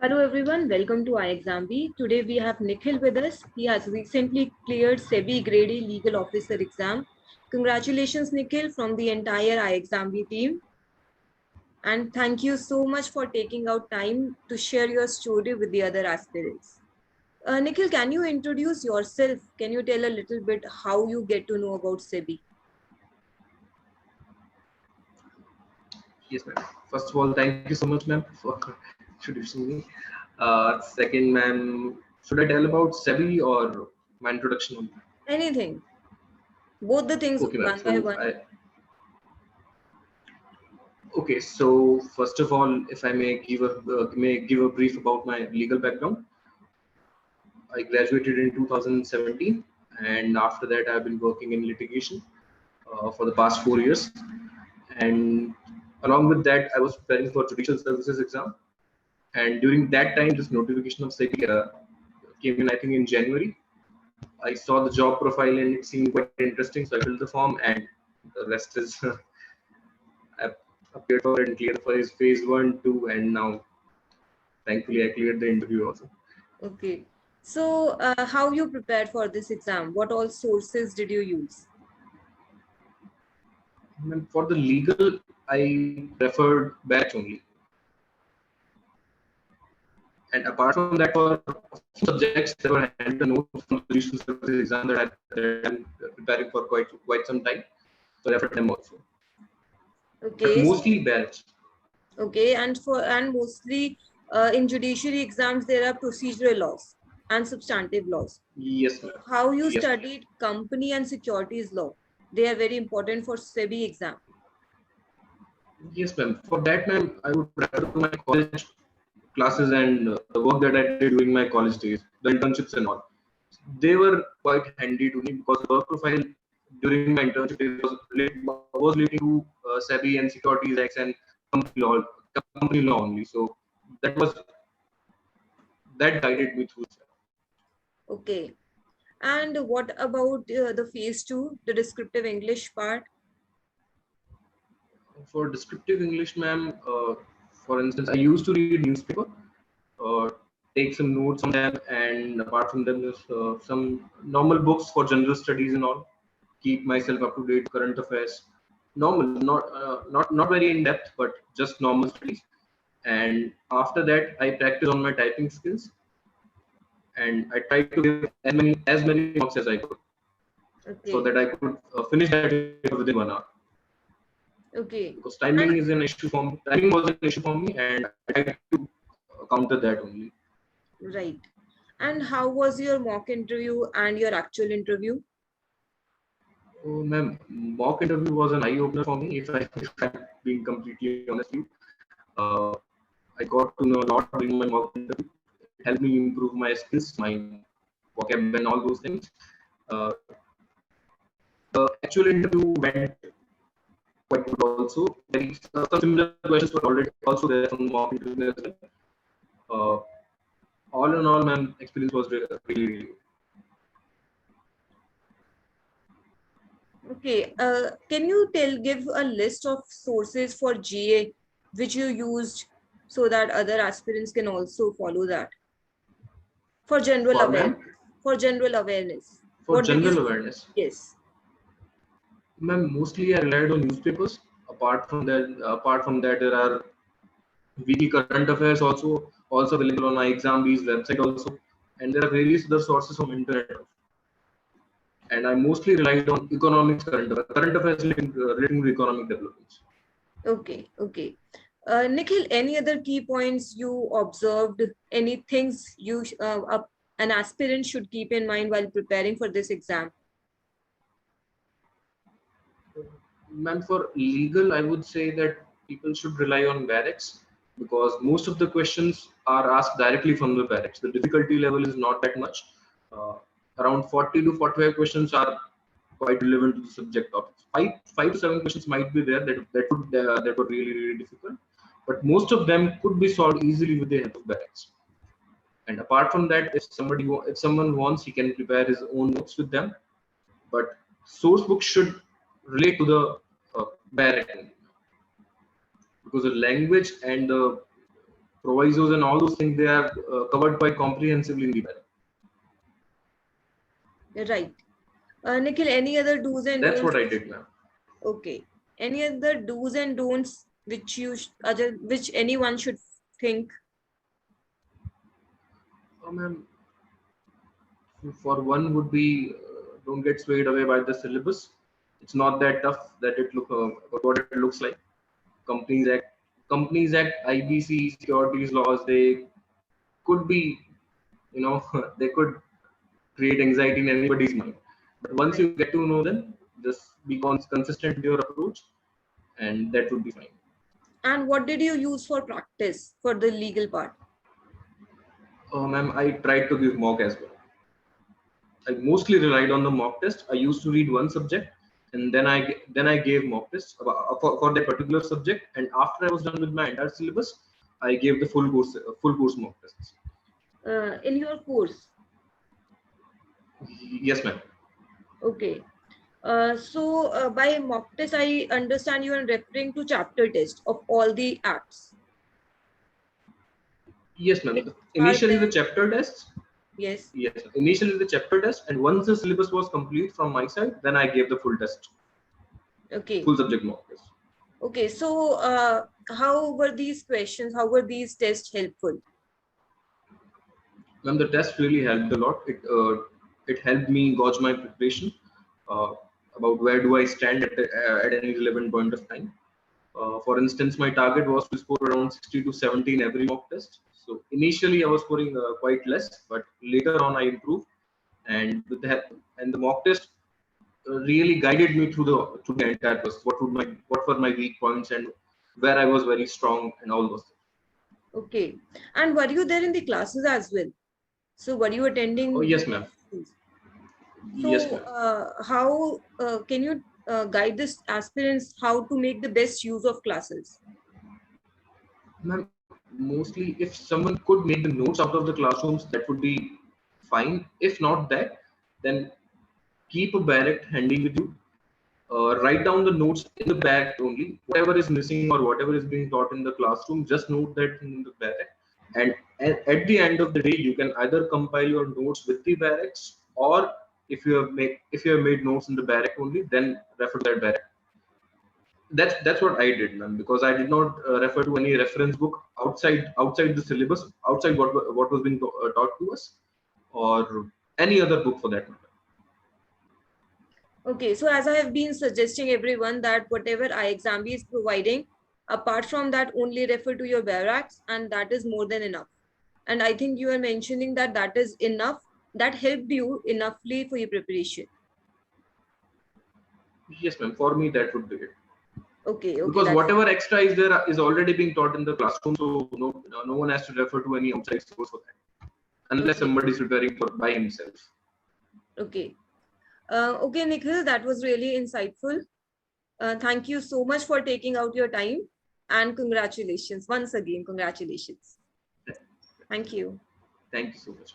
Hello everyone, welcome to iExamB. Today we have Nikhil with us. He has recently cleared SEBI Grade A Legal Officer exam. Congratulations Nikhil from the entire iExamB team. And thank you so much for taking out time to share your story with the other aspirants. Nikhil, can you introduce yourself? Can you tell a little bit how you get to know about SEBI? Yes, ma'am. First of all, thank you so much, ma'am, for introducing me. Second, ma'am, should I tell about SEBI or my introduction only? Anything. Both the things Okay, ma'am. one by one. So first of all, if I may give a brief about my legal background. I graduated in 2017, and after that, I've been working in litigation for the past 4 years. And along with that, I was preparing for judicial services exam. And during that time, this notification of SEBI came in, I think, in January. I saw the job profile and it seemed quite interesting, so I filled the form, and the rest is I appeared for it and cleared for his phase 1, 2, and now thankfully I cleared the interview also. Okay. So how you prepared for this exam? What all sources did you use? And for the legal, I preferred batch only. And apart from that, for subjects, there were handwritten notes from the judicial services exam that I'm preparing for quite some time. So I referred them also. Okay. But mostly batch. Okay, and mostly in judiciary exams there are procedural laws and substantive laws. Yes, ma'am. How you Yes, studied company and securities law? They are very important for SEBI exam. Yes, ma'am. For that, ma'am, I would refer to my college classes and the work that I did during my college days, the internships and all. They were quite handy to me because the work profile during my internship days was relating to SEBI and securities acts and company law only. So that was that guided me through. Okay, and what about the phase 2, the descriptive English part? For descriptive English, ma'am, for instance, I used to read newspaper, uh, take some notes on them, and apart from them, there's some normal books for general studies and all. Keep myself up to date, current affairs. Normal, not very in depth, but just normal studies. And after that, I practice on my typing skills, and I try to give as many marks as I could, Okay. so that I could finish that within 1 hour. Okay. Because timing is an issue for me. Timing was an issue for me, and I tried to counter that only. Right. And how was your mock interview and your actual interview? Oh, ma'am, mock interview was an eye opener for me. If I'm being completely honest with you, I got to know a lot during my mock interview. It helped me improve my skills, my vocab, and all those things. Uh, the actual interview went quite good also. Some similar questions were already also there from the mock interview as well. All in all, ma'am, experience was really good. Okay, can you give a list of sources for GA which you used so that other aspirants can also follow that? For general awareness. For general awareness. For general awareness. Yes. Ma'am, mostly I relied on newspapers. Apart from that, there are weekly current affairs also available on iExamB's website also, and there are various other sources from internet. And I mostly relied on economics current affairs relating to economic developments. Okay, okay. Nikhil, any other key points you observed? Any things an aspirant should keep in mind while preparing for this exam? Ma'am, for legal, I would say that people should rely on barracks because most of the questions are asked directly from the barracks. The difficulty level is not that much. Uh, Around 40 to 45 questions are quite relevant to the subject topics. Five to seven questions might be there that were really difficult, but most of them could be solved easily with the help of barracks. And apart from that, if someone wants, he can prepare his own notes with them. But source books should relate to the barrack because the language and the provisos and all those things, they are covered quite comprehensively in the BARAC. Right. Nikhil, any other do's and That's don'ts? what I did, ma'am. Okay. Any other do's and don'ts which which anyone should think? Ma'am, for one would be don't get swayed away by the syllabus. It's not that tough that what it looks like. Companies Act, Companies Act, IBC, securities laws, they could be, they could create anxiety in anybody's mind. But once you get to know them, just be consistent in your approach, and that would be fine. And what did you use for practice for the legal part? Ma'am, I tried to give mock as well. I mostly relied on the mock test. I used to read one subject, and then I gave mock tests for that particular subject. And after I was done with my entire syllabus, I gave the full course mock tests. In your course? Yes, ma'am. Okay. So by mock test, I understand you are referring to chapter test of all the acts. Yes, ma'am. Initially the chapter tests. Yes. Yes. Initially the chapter test, and once the syllabus was complete from my side, then I gave the full test. Okay. Full subject mock test. Okay. So how were these questions? How were these tests helpful? Ma'am, the test really helped a lot. It helped me gauge my preparation about where do I stand at any relevant point of time. For instance, my target was to score around 60 to 70 in every mock test. So initially I was scoring quite less, but later on I improved, and with the mock test really guided me through the entire process. What were my weak points and where I was very strong and all those things. Okay. And were you there in the classes as well? So were you attending? Oh yes, ma'am. So yes, ma'am. How can you guide this aspirants how to make the best use of classes? Ma'am, mostly if someone could make the notes out of the classrooms, that would be fine. If not that, then keep a barrack handy with you. Write down the notes in the barrack only. Whatever is missing or whatever is being taught in the classroom, just note that in the barrack. And at the end of the day, you can either compile your notes with the barracks, or if you have made notes in the barrack only, then refer to that barrack. That's what I did, man, because I did not refer to any reference book outside the syllabus, outside what was being taught to us, or any other book for that matter. Okay, so as I have been suggesting everyone that whatever iExamB is providing, apart from that, only refer to your barracks, and that is more than enough. And I think you are mentioning that that is enough. That helped you enoughly for your preparation. Yes, ma'am. For me, that would be it. Okay. Because whatever extra is there is already being taught in the classroom, so no one has to refer to any outside source for that, unless somebody is preparing by himself. Okay. Okay, Nikhil, that was really insightful. Thank you so much for taking out your time, and congratulations once again. Congratulations. Thank you. Thank you so much.